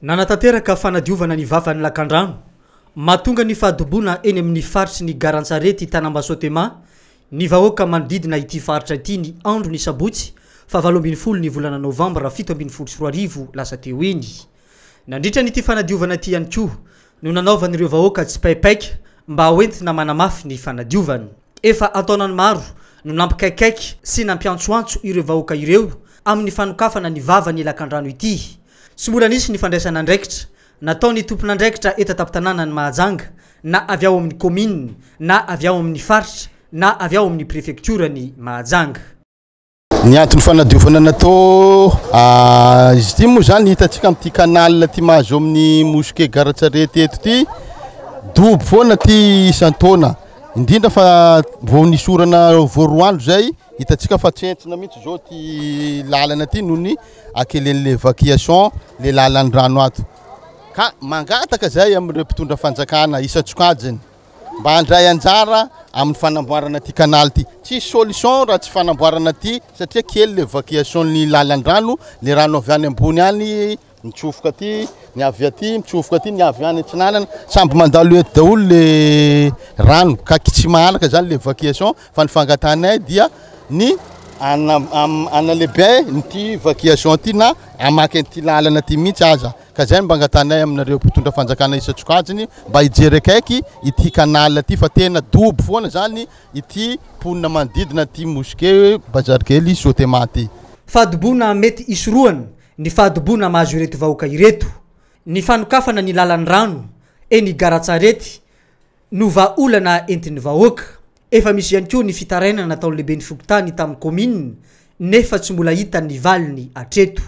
Nanatanteraka fanadiovana ny vavany Lakandrano, mahatonga ny fahadobona eny amin'ny faritry ny Garantsarety Tanambasotema, ny vahoaka manodidina ity faritra ity ny andro ny Sabotsy, fa 8 ny volana Novambra 2024 lasa teo eny. Nandritra n'ity fanadiovana ity ihany koa no nanaovan'ireo vahoaka tsy paipaika mba hoentina manamafy ny fanadiovana. Efa ataonany maro no nampikaikaiky sy nampiantsoantso ireo vahoaka ireo amin'ny fanokafana ny vavany Lakandrano ity. Tsy mbola nisy ny fandraisana andraikitra nataony tompon'andraikitra eto an-tampon-tanàna ny Mahajanga, na avy ao amin'ny commune, na avy ao amin'ny faritra, na avy ao amin'ny préfecture ny Mahajanga. Ny antony fanadiovana natao izy ity moa zany hitantsika amin'ity canal ty mahazo amin'ny mosquée Garantsarety eto ty dobo foana ty isan-taona, indrindra fa vao nisorana voaroandro zay hitantsika fa tsentsina mihitsy zao ty lalana ty noho ny akelen'le évacuation le lalan-drano ato. Ka mangataka zay amin'ireo mpitondra fanjakana isan-tsokajiny mba handray anjara amin'ny fanamboarana ty canal ty. Tsisy solution raha tsy fanamboarana ty satria kely le évacuation ny lalan-drano, le rano avy any ambony any mitsofoka ty, ny avy aty mitsofoka ty, ny avy any antsinanana samby mandalo eto daholo le rano, ka tsy mahanaka zany le évacuation fa ny fangatanay dia ny analehibe nyty évacuation ty na amaky an'ty lalana ty mihitsy aza. Ka zay mba angatanay aminareo mpitondra fanjakana isan-tsokajiny mba hijery akaiky ity canal ty fa tena dobo foana zany ity ponina manodidina ty mosquée Bazarikely Sotema ty. Fahadobona mety isoroana ny fahadobona mahazo ireto vahoaka ireto, ny fanokafana ny lalan'ny rano eny Garantsarety no vahaolana entin'ny vahoaka. Efa misy ihany koa ny fitarainana nataon'ny lehibe ny Fokontany tamin'ny commune nefa tsy mbola hita ny valiny hatreto.